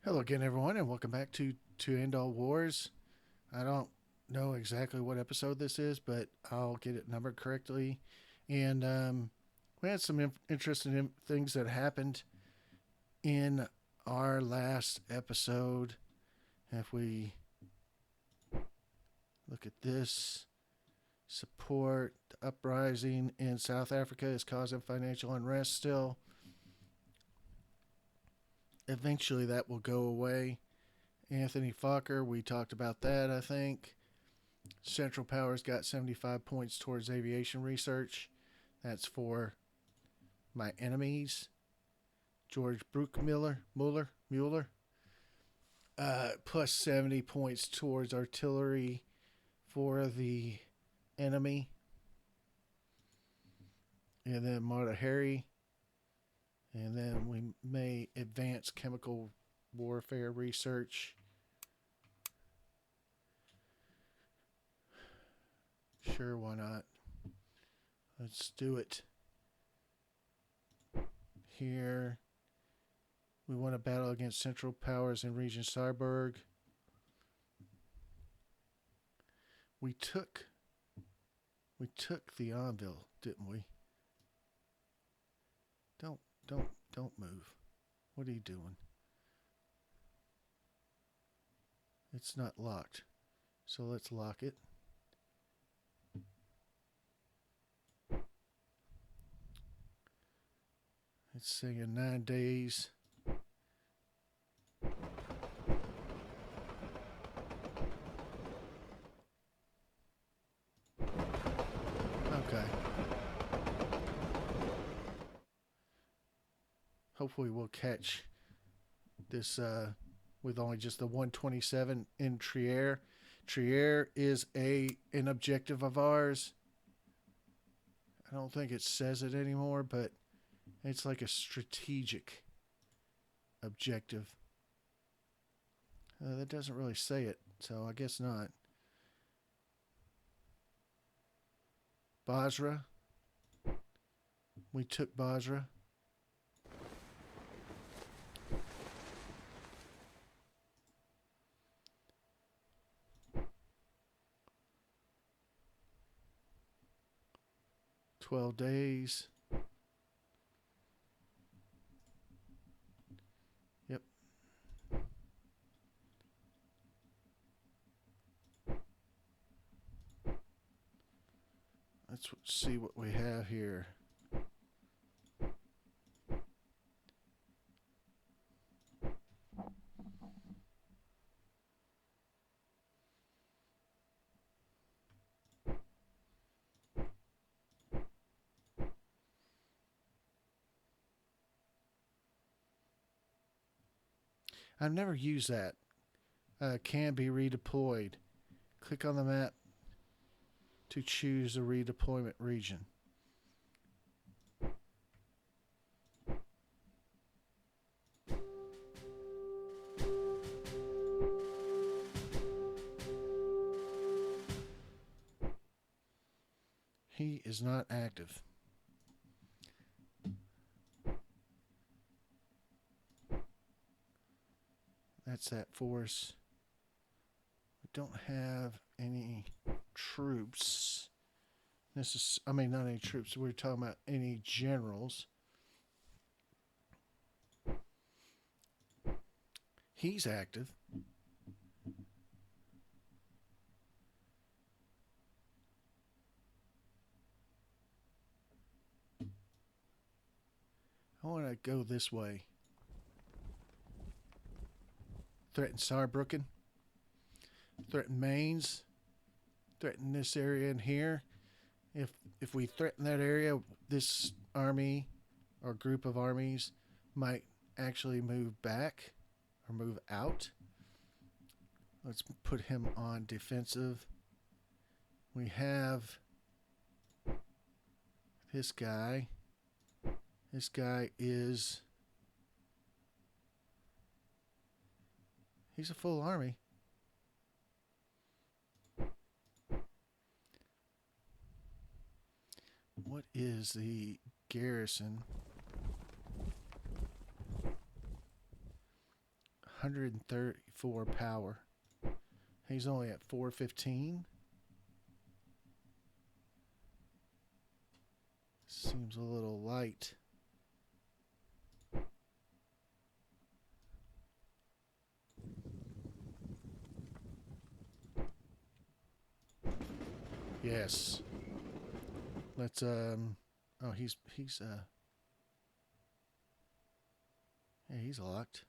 Hello again, everyone, and welcome back to End All Wars. I don't know exactly what episode this is, but I'll get it numbered correctly. And we had some interesting things that happened in our last episode. If we look at this, support the uprising in South Africa is causing financial unrest still. Eventually, that will go away. Anthony Fokker, we talked about that, I think. Central Powers got 75 points towards aviation research. That's for my enemies. George Mueller, plus 70 points towards artillery for the enemy. And then Marta Harry. And then we may advance chemical warfare research. Sure, why not? Let's do it. Here, we won a battle against Central Powers in Region Saarburg. We took the Anvil, didn't we? Don't move. What are you doing? It's not locked. So let's lock it. It's saying 9 days. Okay. Hopefully we'll catch this with only just the 127 in Trier. Trier is an objective of ours. I don't think it says it anymore, but it's like a strategic objective. That doesn't really say it, so I guess not. Basra. We took Basra. $12. Yep. Let's see what we have here. I've never used that. Can be redeployed. Click on the map to choose a redeployment region. He is not active. That's that force. We don't have any troops. Not any troops. We're talking about any generals. He's active. I want to go this way. Threaten Saarbrücken. Threaten Mainz. Threaten this area in here. If we threaten that area, this army or group of armies might actually move back or move out. Let's put him on defensive. We have this guy. This guy is... He's a full army. What is the garrison? 134 power. He's only at 415. Seems a little light. Yes. Let's oh, yeah, he's locked.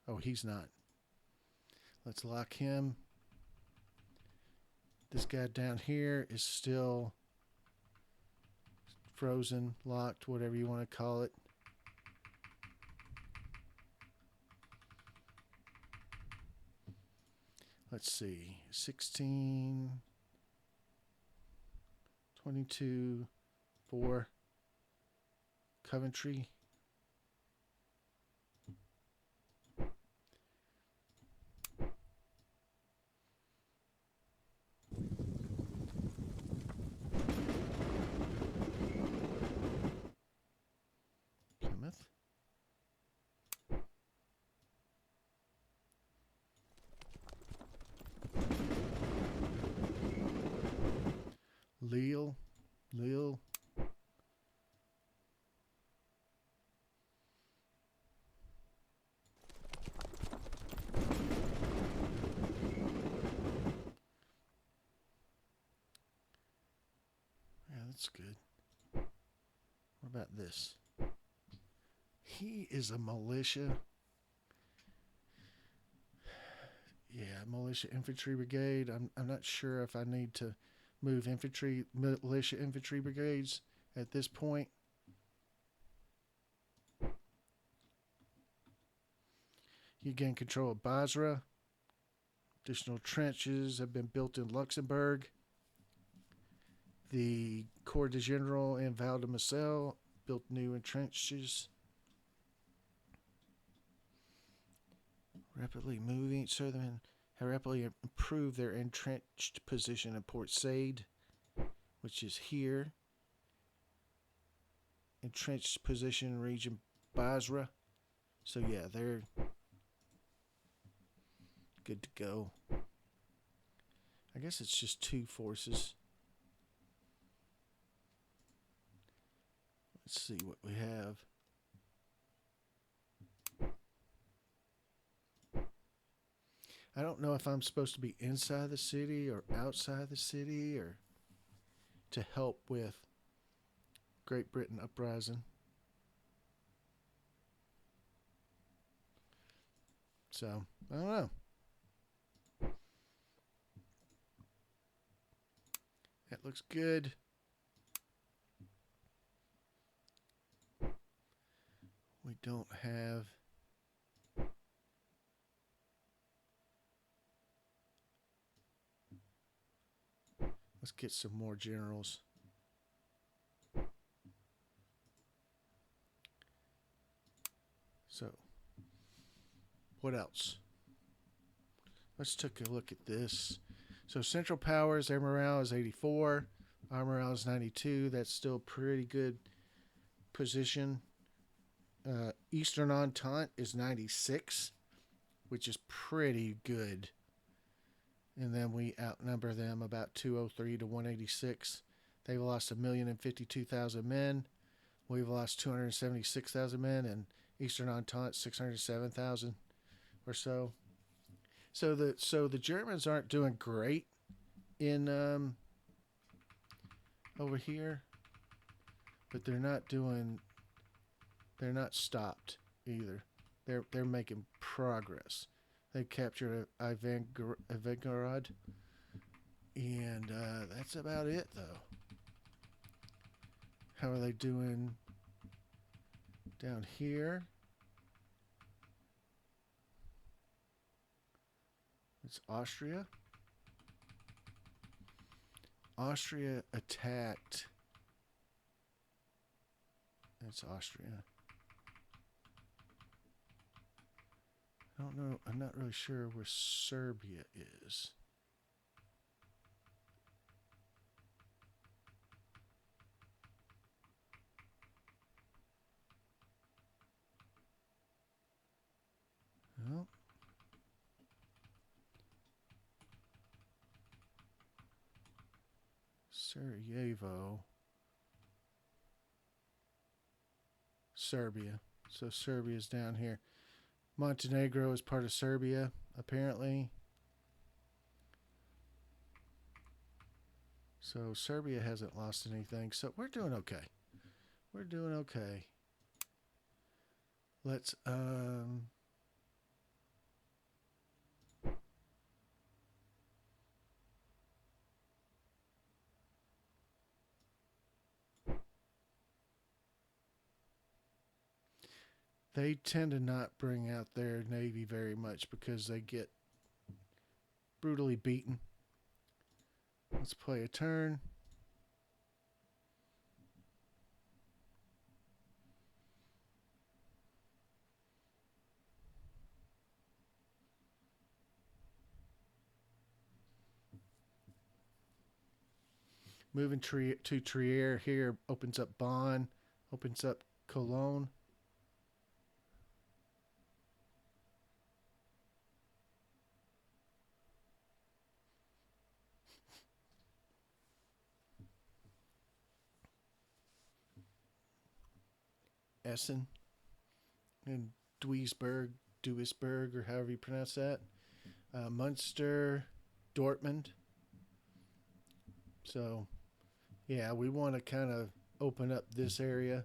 Oh, he's not. Let's lock him. This guy down here is still frozen, locked, whatever you want to call it. Let's see. 16, 22, 4. Coventry. Plymouth. Lille. Lille. Yeah, that's good. What about this? He is a militia. Yeah, militia infantry brigade. I'm not sure if I need to move militia infantry brigades at this point. You gain control of Basra. Additional trenches have been built in Luxembourg. The Corps de General in Val de Moselle built new trenches. Rapidly moving, so they have rapidly improved their entrenched position in Port Said, which is here. Entrenched position region Basra. So yeah, they're good to go. I guess it's just 2 forces. Let's see what we have. I don't know if I'm supposed to be inside the city or outside the city or to help with Great Britain uprising. So, I don't know. That looks good. We don't have... Let's get some more generals. So, what else? Let's take a look at this. So Central Powers, their morale is 84. Our morale is 92. That's still pretty good position. Eastern Entente is 96, which is pretty good. And then we outnumber them about 203 to 186. They've lost 1,052,000 men. We've lost 276,000 men, and Eastern Entente 607,000 or so. So the Germans aren't doing great in over here, but they're not stopped either. They're making progress. They captured Ivangrad, and that's about it though. How are they doing down here? It's Austria. Austria attacked. That's Austria. I don't know. I'm not really sure where Serbia is. Well, Sarajevo. Serbia. So Serbia's down here. Montenegro is part of Serbia, apparently. So Serbia hasn't lost anything. So we're doing okay. We're doing okay. Let's they tend to not bring out their navy very much because they get brutally beaten. Let's play a turn. Moving to Trier here opens up Bonn, opens up Cologne. Essen and Duisburg, or however you pronounce that. Munster, Dortmund. So, yeah, we want to kind of open up this area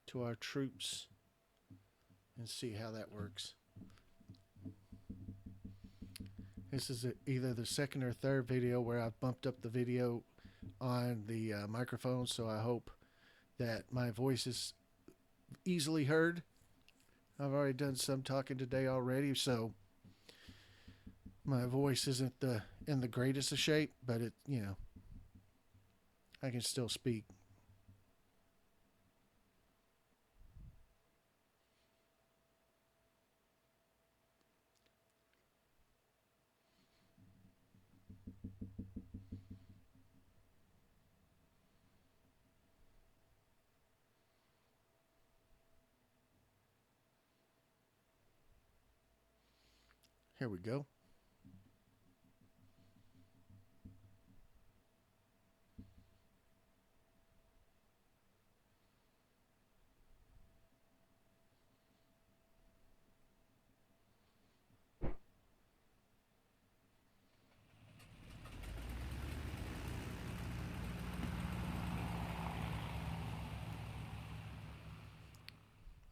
to our troops and see how that works. This is either the second or third video where I've bumped up the video on the microphone, so I hope that my voice is easily heard. I've already done some talking today already, so my voice isn't in the greatest of shape, but it, I can still speak. Here we go.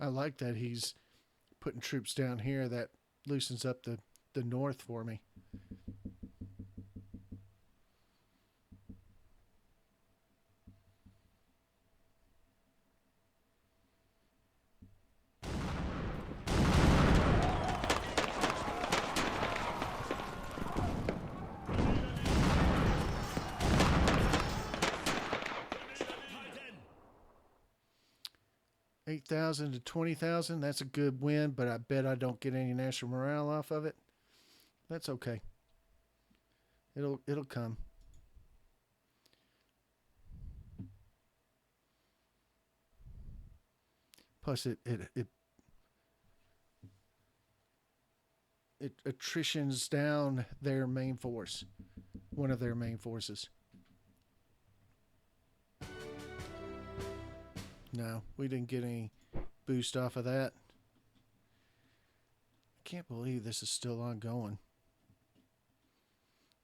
I like that he's putting troops down here. That loosens up the north for me. $8,000 to $20,000. That's a good win, but I bet I don't get any national morale off of it. That's okay. It'll come. Plus, it attritions down their main force, one of their main forces. No, we didn't get any boost off of that. I can't believe this is still ongoing.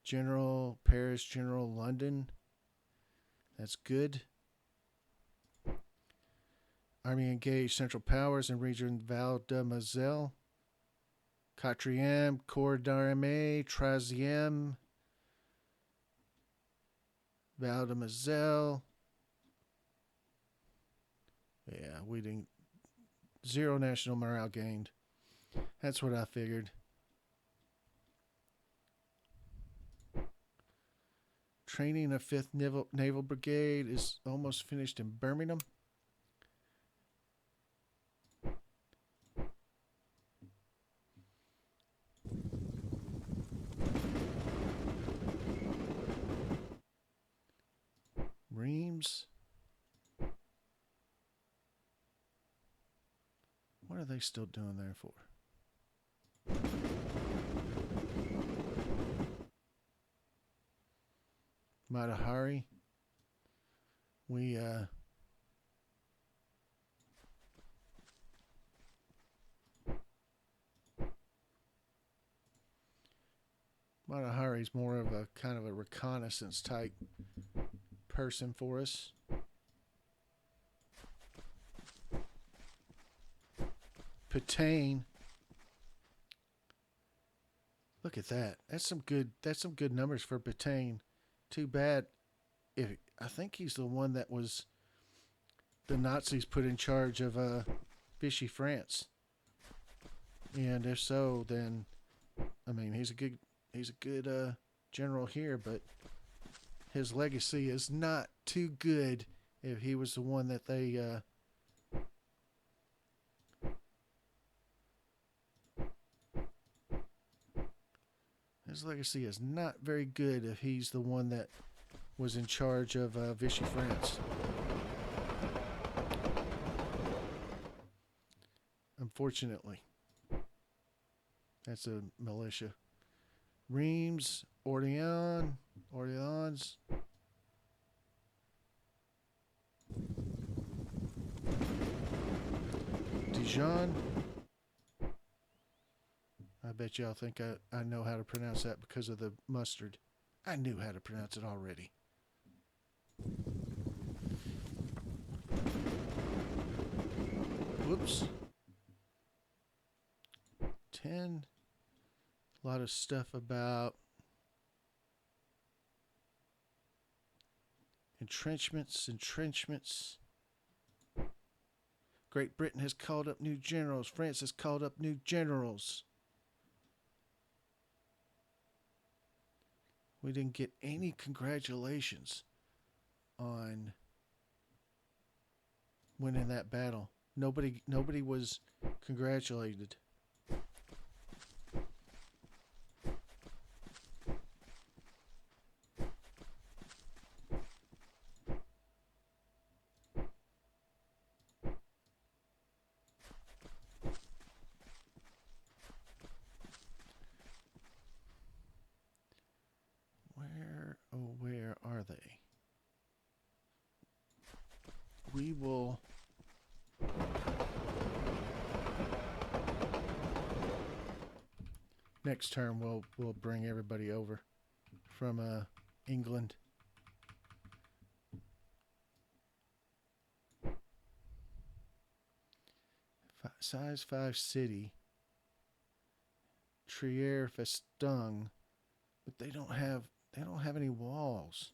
General Paris, General London. That's good. Army engaged Central Powers in region Val de Moselle. Quatrième Corps d'Armée, Troisième, Val de Moselle. Yeah, we didn't. Zero national morale gained. That's what I figured. Training of 5th Naval Brigade is almost finished in Birmingham. Reims. What are they still doing there for? Matahari. We Matahari's more of a kind of a reconnaissance type person for us. Patane. Look at that. That's some good numbers for Patane. Too bad if I think he's the one that was the Nazis put in charge of Vichy France. And if so, then I mean he's a good general here, but his legacy is not too good if he was the one that they his legacy is not very good if he's the one that was in charge of Vichy France. Unfortunately. That's a militia. Reims, Orleans, Dijon. I bet y'all think I know how to pronounce that because of the mustard. I knew how to pronounce it already. Whoops. 10. A lot of stuff about entrenchments. Great Britain has called up new generals. France has called up new generals. We didn't get any congratulations on winning that battle. Nobody was congratulated. Where are they? We will next term we'll bring everybody over from England. Size 5 city. Trier Festung, but they don't have any walls.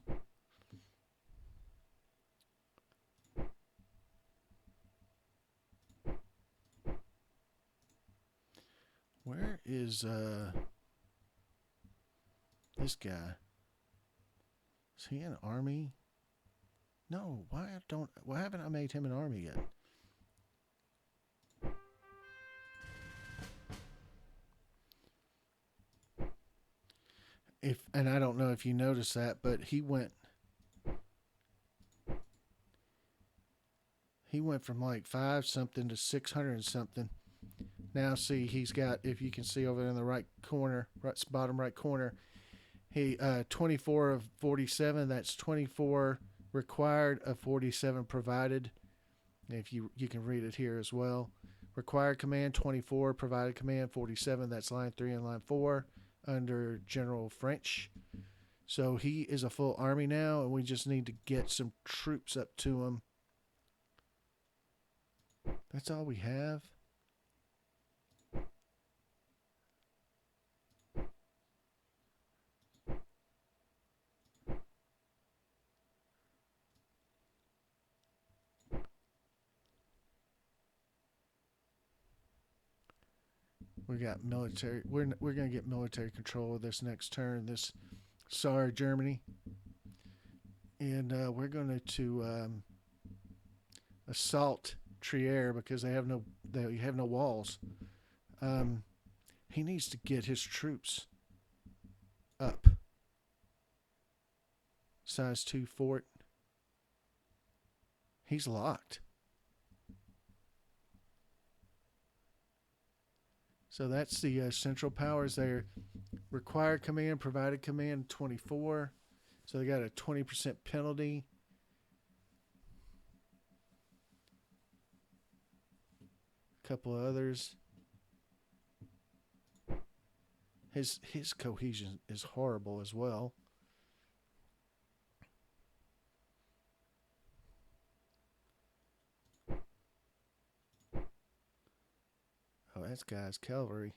Where is this guy? Is he an army? No, why haven't I made him an army yet? And I don't know if you noticed that, but he went from like 5 something to 600 something. Now see, he's got, if you can see over in the right corner, bottom right corner, he 24 of 47. That's 24 required of 47 provided. If you can read it here as well. Required command 24, provided command 47. That's line 3 and line 4 under General French. So he is a full army now, and we just need to get some troops up to him. That's all we have. We got military. We're going to get military control of this next turn. This Saar Germany, and we're going to assault Trier because they have no walls. He needs to get his troops up. Size 2 fort. He's locked. So that's the Central Powers there. Required command, provided command 24. So they got a 20% penalty. A couple of others. His cohesion is horrible as well. Oh, that's guy's cavalry.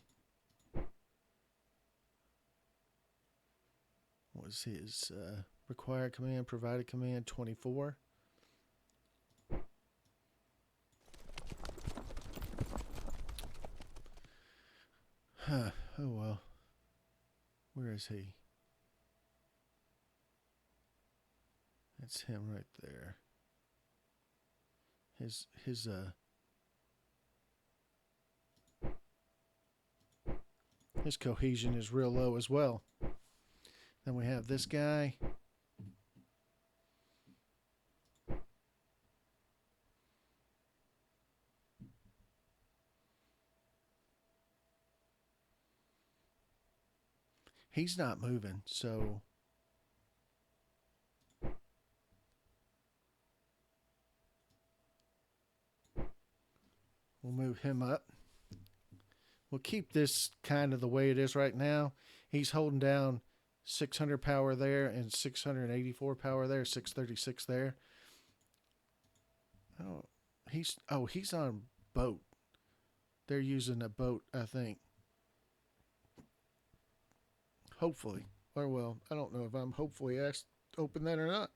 What was his required command, provided command? 24. Huh. Oh well. Where is he? That's him right there. His cohesion is real low as well. Then we have this guy. He's not moving, so we'll move him up. We'll keep this kind of the way it is right now. He's holding down 600 power there and 684 power there, 636 there. He's on boat. They're using a boat, I think. Hopefully. Or well, I don't know if I'm hopefully asked to open that or not.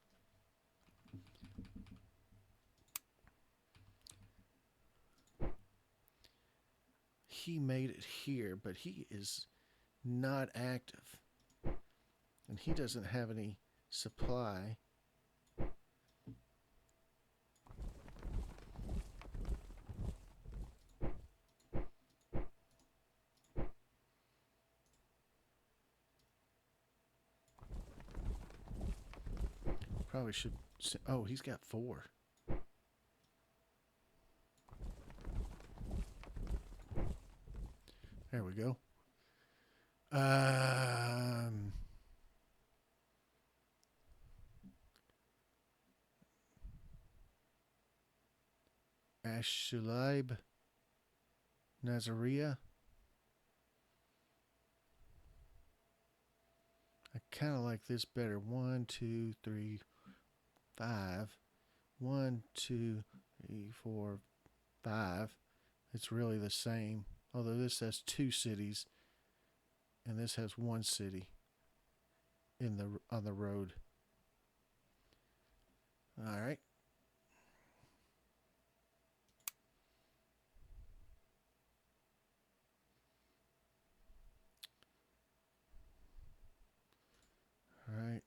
He made it here, but he is not active. And he doesn't have any supply. Probably should. Oh, he's got 4. There we go. Ashulaib, Nazaria. I kind of like this better. 1, 2, 3, 5. 1, 2, 3, 4, 5. It's really the same. Although this has 2 cities, and this has 1 city on the road. All right. All right.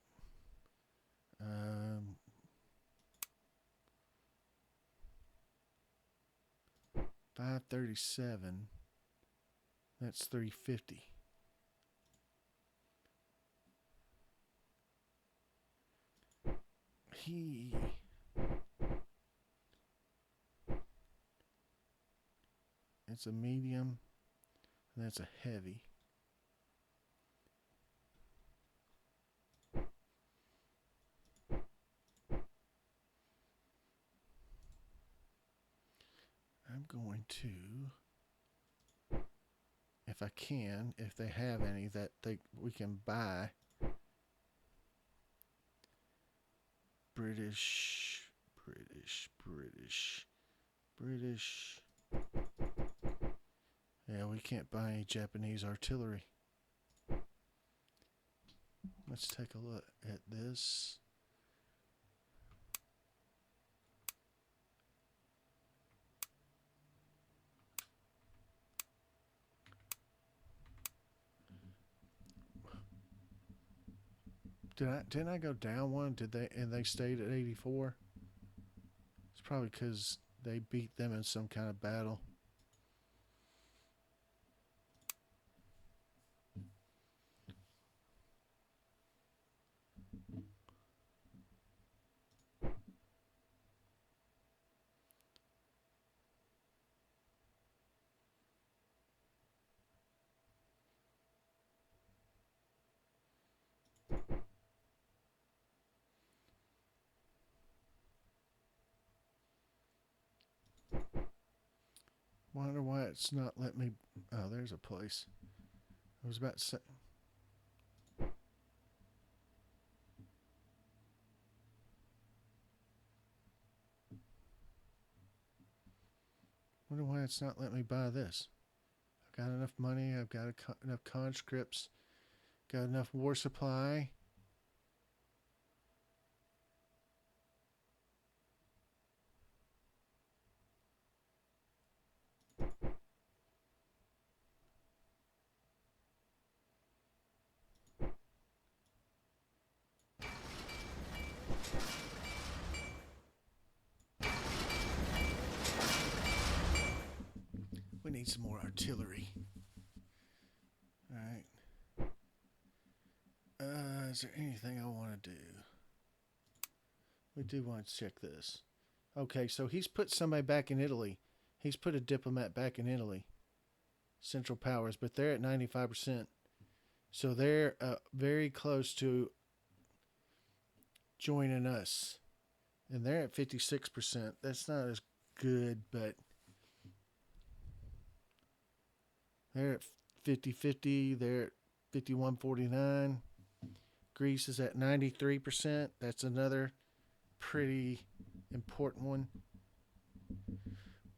537. That's 350. It's a medium, and that's a heavy. I'm going to, if I can, if they have any that we can buy. British. Yeah, we can't buy any Japanese artillery. Let's take a look at this. Didn't I go down one? They stayed at 84? It's probably because they beat them in some kind of battle. Wonder why it's not letting me. Oh, there's a place. I was about to say. Wonder why it's not letting me buy this. I've got enough money. I've got enough conscripts. Got enough war supply. We need some more artillery. All right. Is there anything I want to do? We do want to check this. Okay, so he's put somebody back in Italy. He's put a diplomat back in Italy. Central Powers, but they're at 95%. So they're very close to joining us. And they're at 56%. That's not as good, but they're at 50-50. They're at 51-49. Greece is at 93%. That's another pretty important one.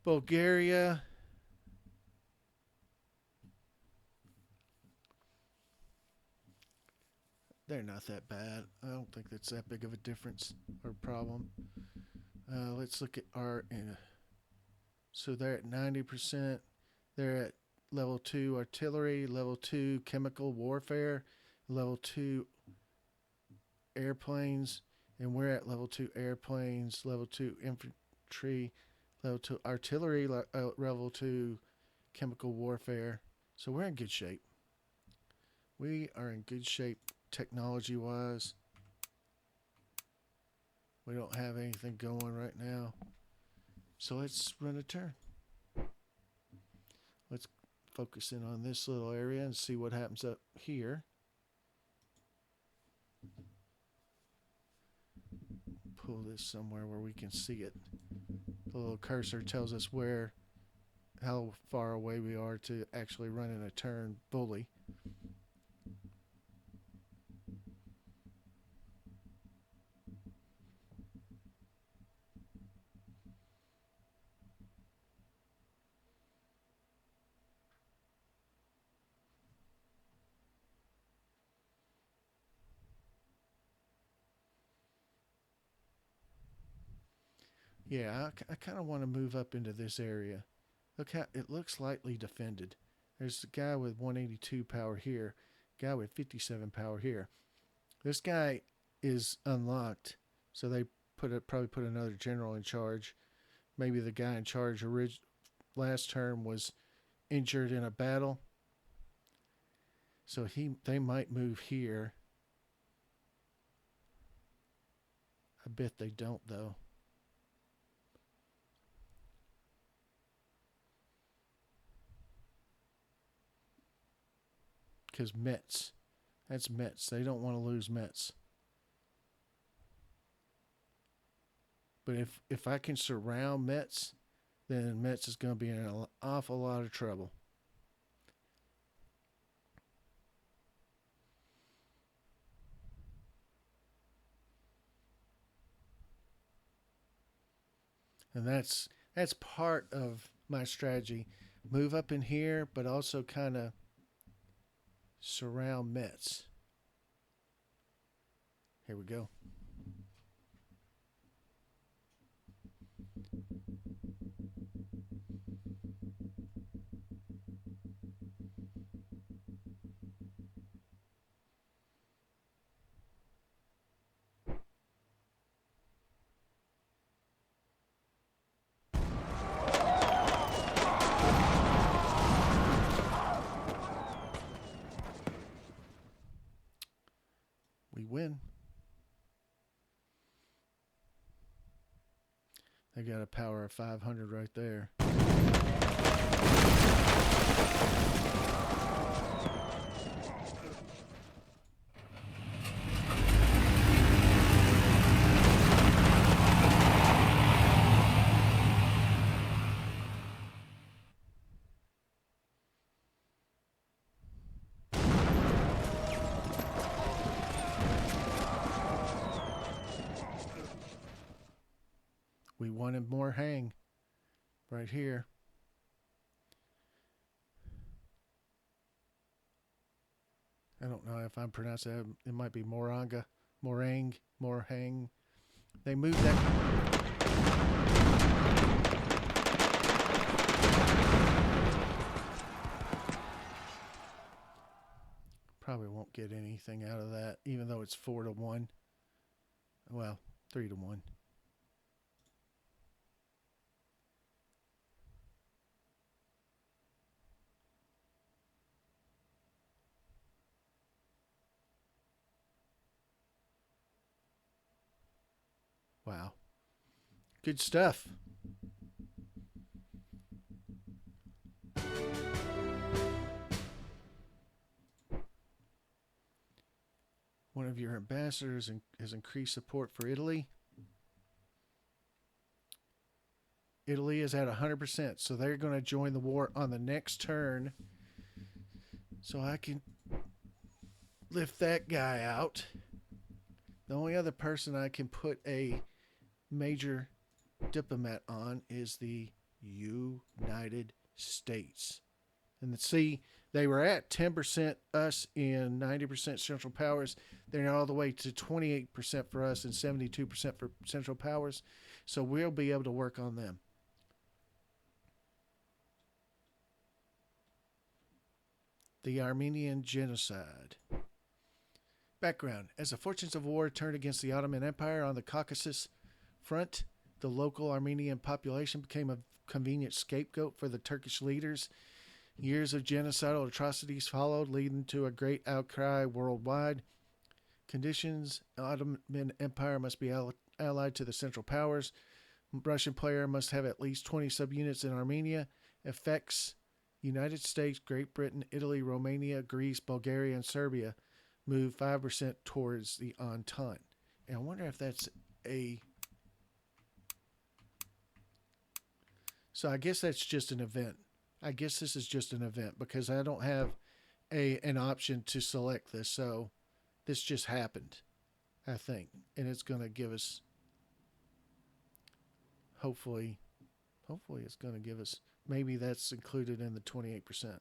Bulgaria. They're not that bad. I don't think that's that big of a difference or problem. Let's look at our... so they're at 90%. They're at level 2 artillery, level 2 chemical warfare, level 2 airplanes, and we're at level 2 airplanes, level 2 infantry, level 2 artillery, level 2 chemical warfare. So we're in good shape. We are in good shape technology-wise. We don't have anything going right now. So let's run a turn. Let's focus in on this little area and see what happens up here. Pull this somewhere where we can see it. The little cursor tells us how far away we are to actually running a turn fully. Yeah, I kind of want to move up into this area. Look how it looks lightly defended. There's a guy with 182 power here, guy with 57 power here. This guy is unlocked, so they probably put another general in charge. Maybe the guy in charge last term was injured in a battle, so they might move here. I bet they don't though. Because Metz. That's Metz. They don't want to lose Metz. But if I can surround Metz, then Metz is going to be in an awful lot of trouble. And that's part of my strategy. Move up in here, but also kind of surround Metz. Here we go. We win. They got a power of 500 right there. one in Morhange right here. I don't know if I'm pronouncing that. It might be Moranga, Morhange. They moved that. Probably won't get anything out of that, even though it's 4-1. Well, 3-1. Wow. Good stuff. One of your ambassadors has increased support for Italy. Italy is at 100%, so they're going to join the war on the next turn. So I can lift that guy out. The only other person I can put a major diplomat on is the United States. And see, they were at 10% us and 90% Central Powers. They're now all the way to 28% for us and 72% for Central Powers. So we'll be able to work on them. The Armenian Genocide. Background. As the fortunes of war turned against the Ottoman Empire on the Caucasus front, the local Armenian population became a convenient scapegoat for the Turkish leaders. Years of genocidal atrocities followed, leading to a great outcry worldwide. Conditions: Ottoman Empire must be allied to the Central Powers. Russian player must have at least 20 subunits in Armenia. Effects: United States, Great Britain, Italy, Romania, Greece, Bulgaria, and Serbia move 5% towards the Entente. And I wonder if that's a... So I guess that's just an event. I guess this is just an event because I don't have an option to select this. So this just happened, I think. And it's going to give us, hopefully it's going to give us, maybe that's included in the 28%.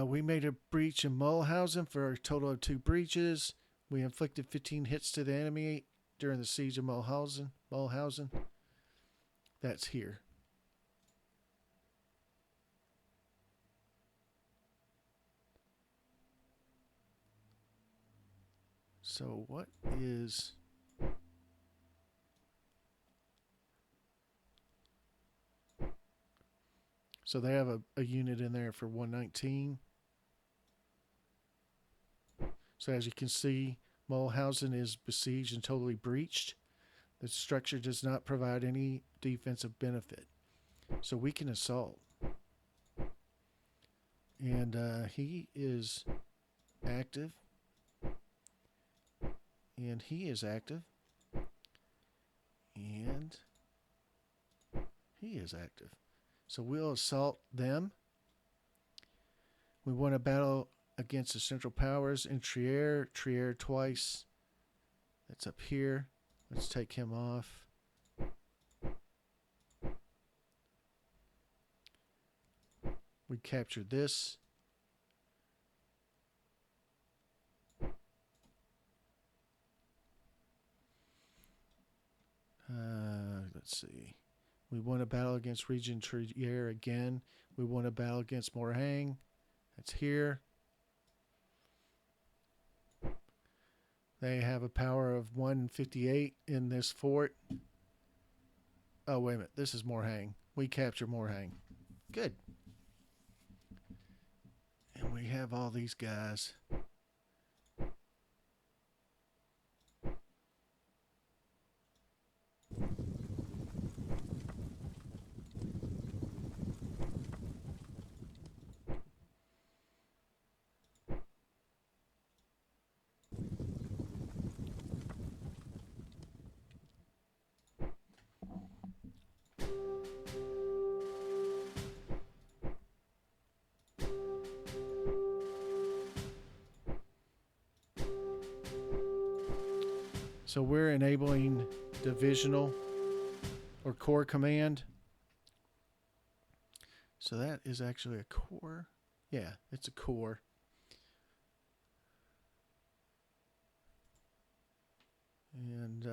We made a breach in Mulhausen for a total of 2 breaches. We inflicted 15 hits to the enemy during the siege of Mulhausen. That's here. So what is... So they have a unit in there for 119. So as you can see, Mulhausen is besieged and totally breached. The structure does not provide any defensive benefit. So we can assault. And he is active. And he is active. And he is active. So we'll assault them. We won a battle against the Central Powers in Trier. Trier twice. That's up here. Let's take him off. We captured this. Let's see. We won a battle against Region Trier again. We won a battle against Morhange. That's here. They have a power of 158 in this fort. Oh, wait a minute. This is Morhange. We capture Morhange. Good. And we have all these guys. So we're enabling divisional or corps command. So that is actually a corps. Yeah, it's a corps. And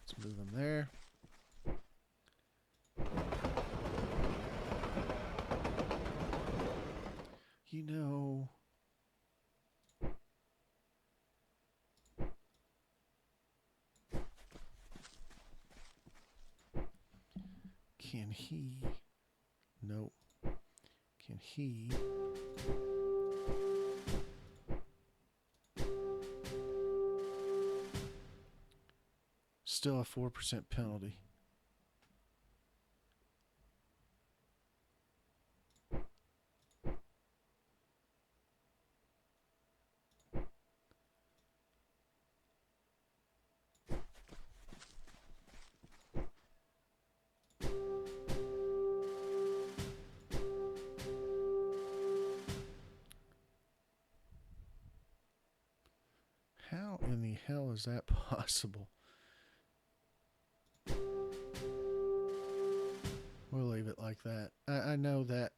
let's move them there. You know, can he? Nope. Can he? Still a 4% penalty. How in the hell is that possible? We'll leave it like that. I know that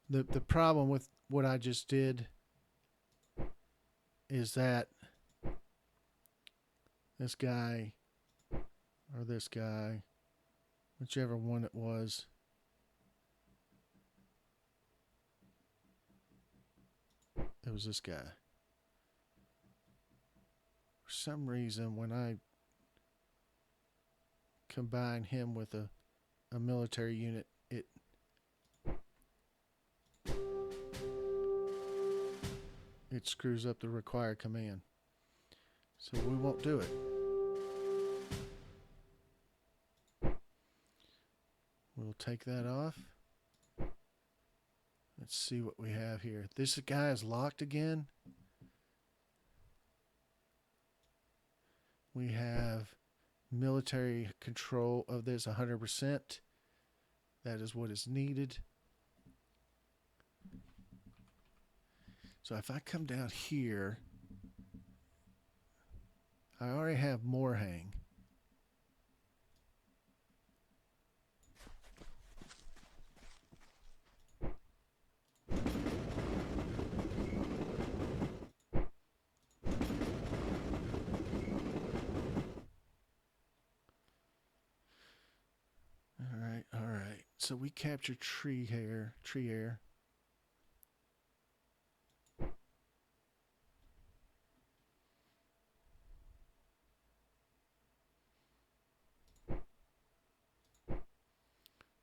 the problem with what I just did is that this guy or this guy, whichever one it was, it was this guy. For some reason, when I combine him with a military unit, it screws up the required command. So we won't do it. We'll take that off. Let's see what we have here. This guy is locked again. We have military control of this 100%. That is what is needed. So if I come down here, I already have Morhange. All right. So we captured tree air.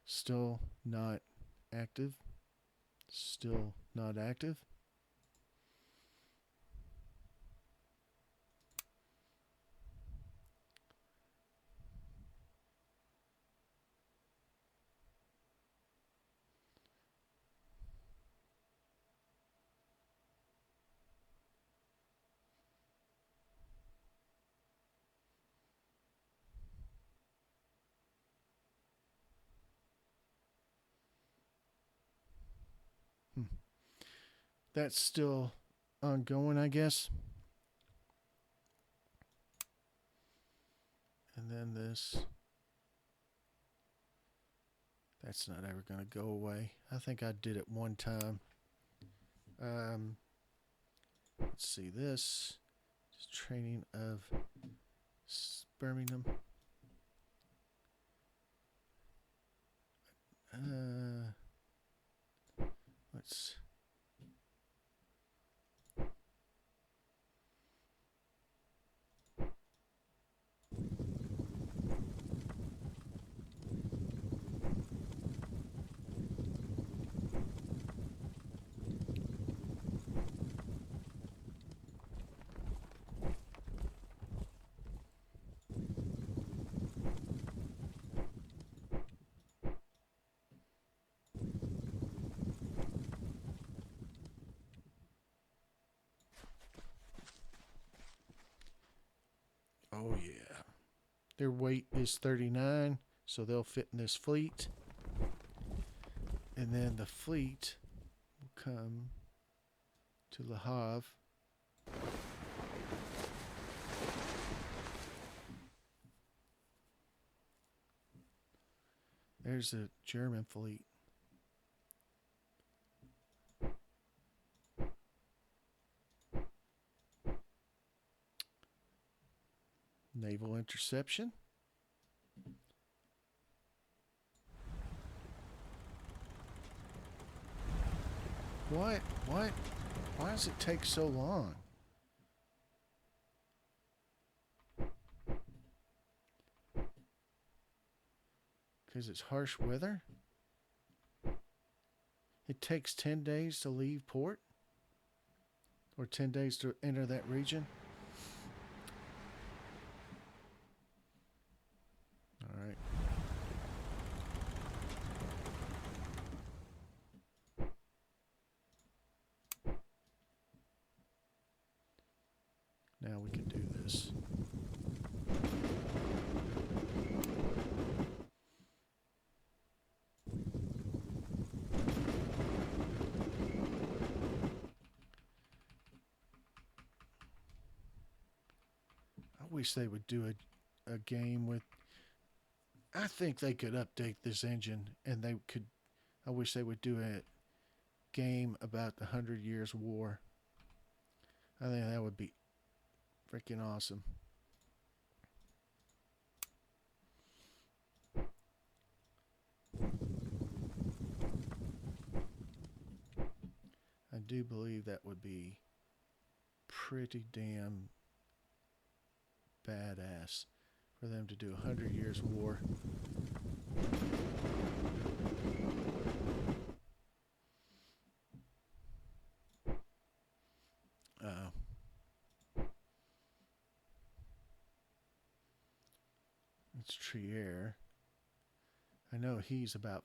Still not active. Still not active. That's still ongoing, I guess. And then this. That's not ever going to go away. I think I did it one time. Let's see this. Just training of Birmingham. Let's. Oh, yeah. Their weight is 39, so they'll fit in this fleet. And then the fleet will come to Le Havre. There's a German fleet. Naval interception. What? What? Why does it take so long? Because it's harsh weather? It takes 10 days to leave port? Or 10 days to enter that region? Alright. Now we can do this. I wish they would do a game with... I think they could update this engine and they could... I wish they would do a game about the 100 Years' War. I think that would be freaking awesome. I do believe that would be pretty damn badass for them to do 100 Years' War. It's Trier. I know he's about...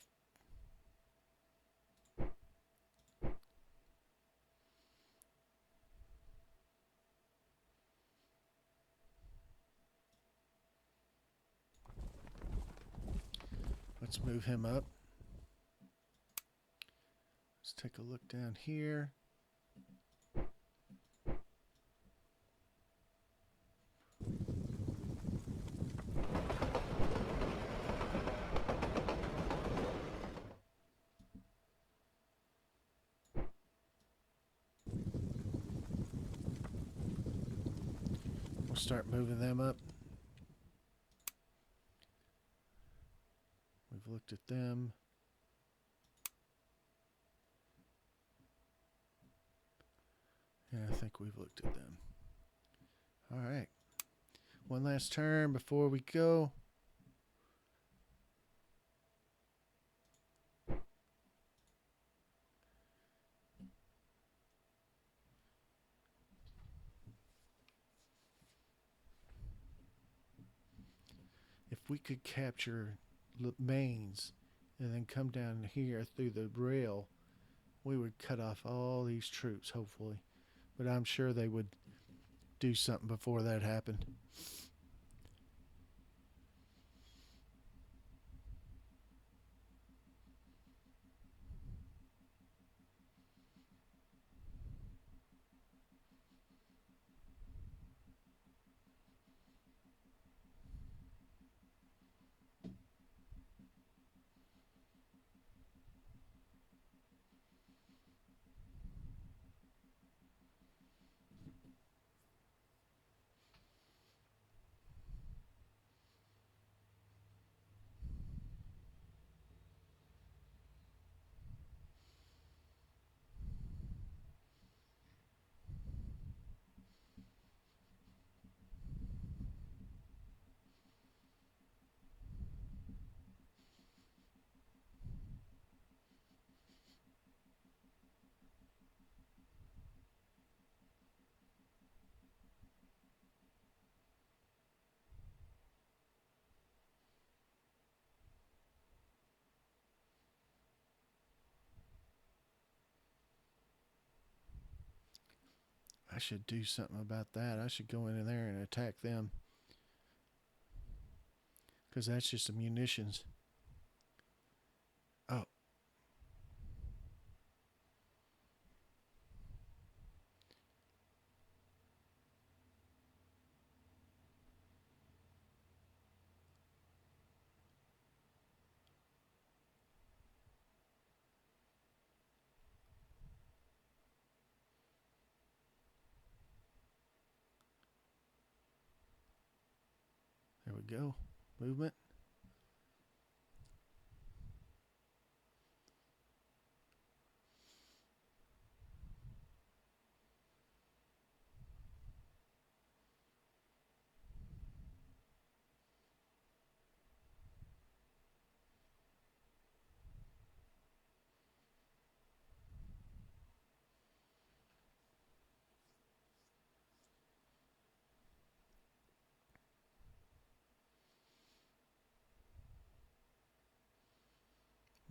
Let's move him up. Let's take a look down here. We'll start moving them up. We've looked at them. Yeah, I think we've looked at them. All right. One last turn before we go. If we could capture Mains and then come down here through the rail, we would cut off all these troops, hopefully. But I'm sure they would do something before that happened. I should do something about that. I should go in there and attack them. Because that's just the munitions. Oh. we go. Movement.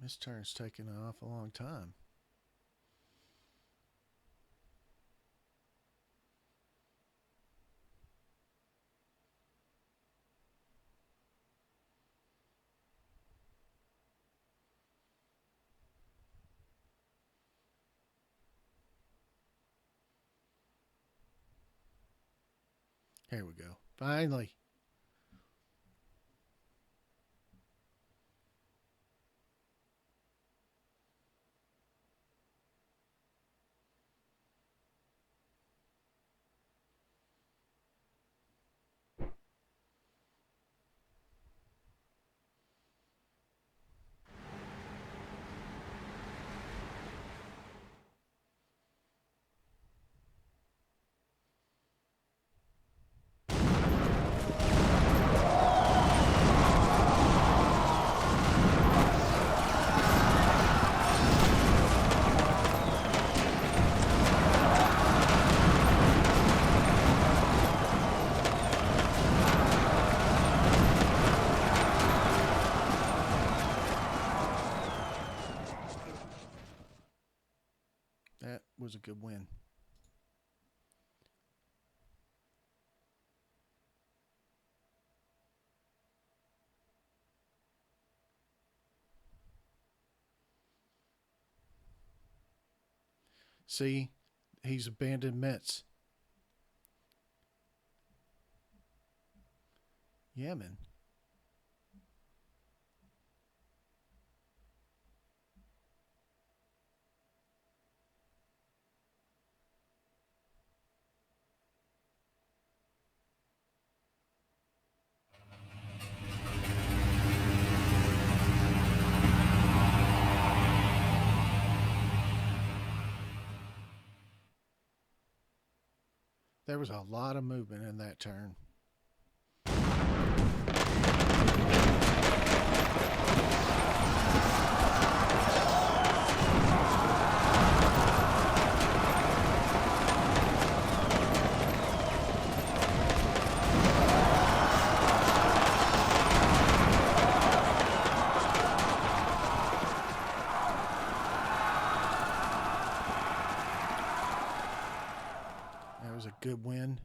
This turn's taking off a long time. Here we go. Finally. That was a good win. See, he's abandoned Metz. Yemen. There was a lot of movement in that turn. That was a good win.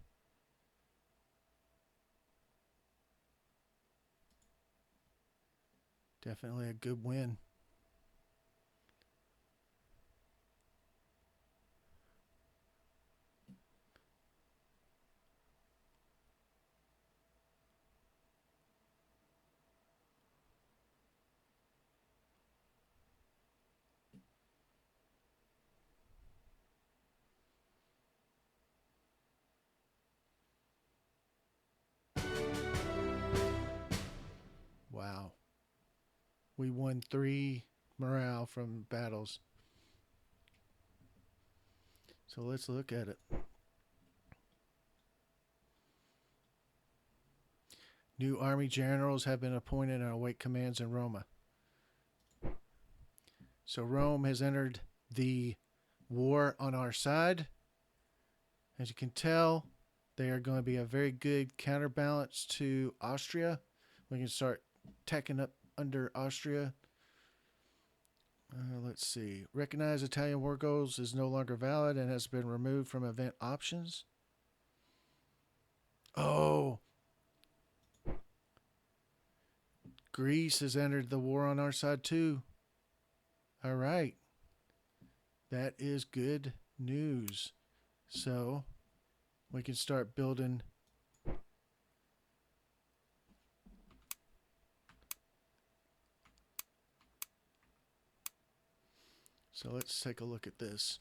Definitely a good win. Wow. We won 3 morale from battles. So let's look at it. New army generals have been appointed and await commands in Roma. So Rome has entered the war on our side. As you can tell, they are going to be a very good counterbalance to Austria. We can start tacking up under Austria. Let's see. Recognize Italian war goals is no longer valid and has been removed from event options. Oh. Greece has entered the war on our side too. All right. That is good news. So we can start building. So let's take a look at this.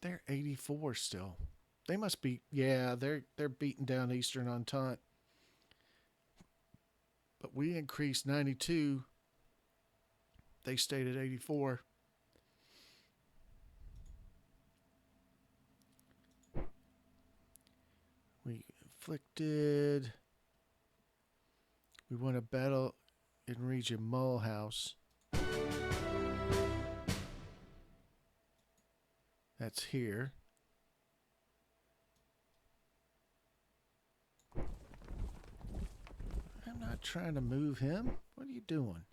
They're 84 still. They must be, yeah, they're beating down Eastern Entente. But we increased 92. They stayed at 84. We inflicted. We won a battle in region Mulhouse. That's here. I'm not trying to move him. What are you doing?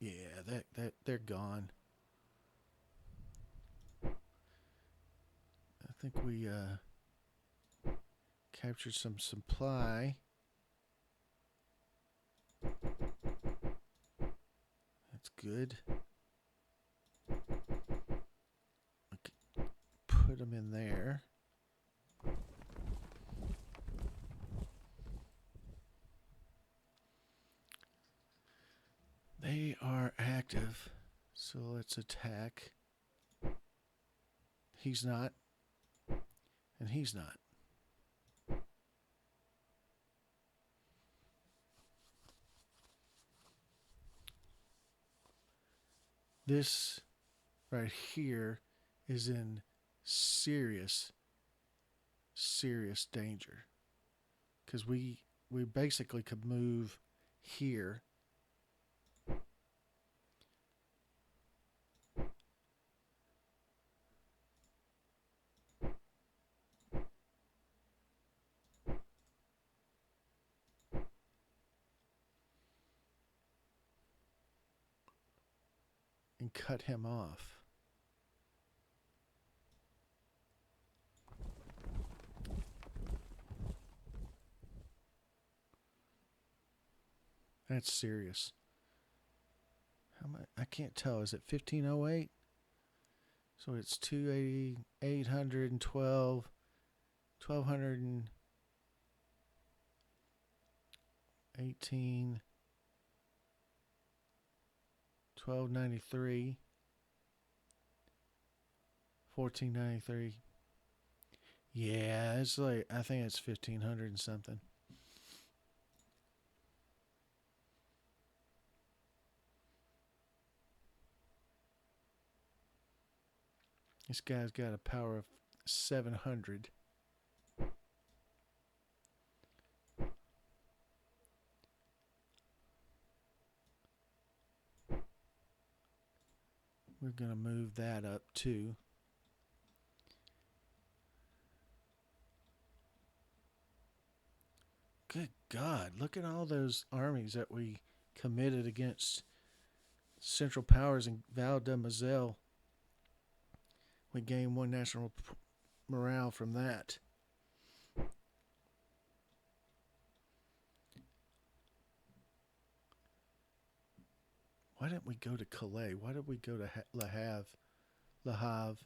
Yeah, that they're gone. I think we captured some supply. That's good. Put them in there. They are active, so let's attack. He's not, and he's not. This right here is in serious danger because we basically could move here. And cut him off. That's serious. How much? I can't tell. Is it 1508? So it's 280, 812, 1218, 1293, 1493. Yeah, it's like, I think it's 1500 and something. This guy's got a power of 700. We're going to move that up too. Good God, look at all those armies that we committed against Central Powers in Val de Moselle. We gained one national morale from that. Why didn't we go to Calais? Why did we go to Le Havre? Le Havre.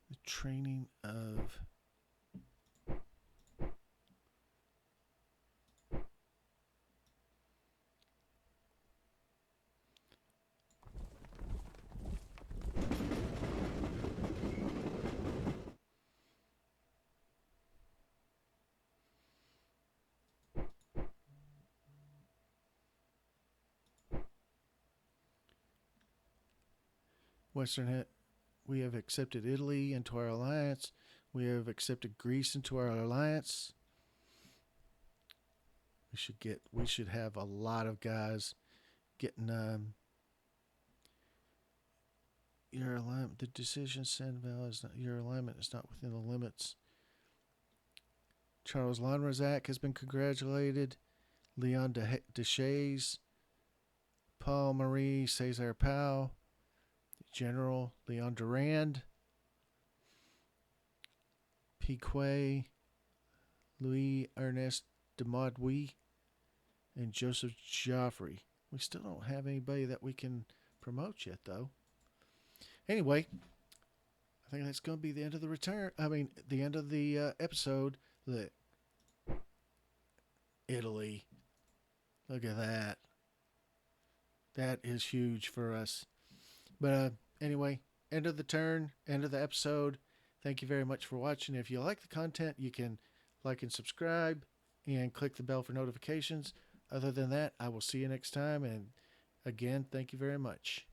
The training of Western. We have accepted Italy into our alliance. We have accepted Greece into our alliance. We should have a lot of guys getting your alignment. The decision Sandoval is not, your alignment is not within the limits. Charles Lanrezac has been congratulated. Leon Deshays, Paul Marie Cesar Pau, General Leon Durand, Piquet, Louis Ernest de Maudouis, and Joseph Joffre. We still don't have anybody that we can promote yet, though. Anyway, I think that's going to be the end of the return. I mean, the end of the episode. The Italy. Look at that. That is huge for us. But anyway, end of the turn, end of the episode. Thank you very much for watching. If you like the content, you can like and subscribe and click the bell for notifications. Other than that, I will see you next time. And again, thank you very much.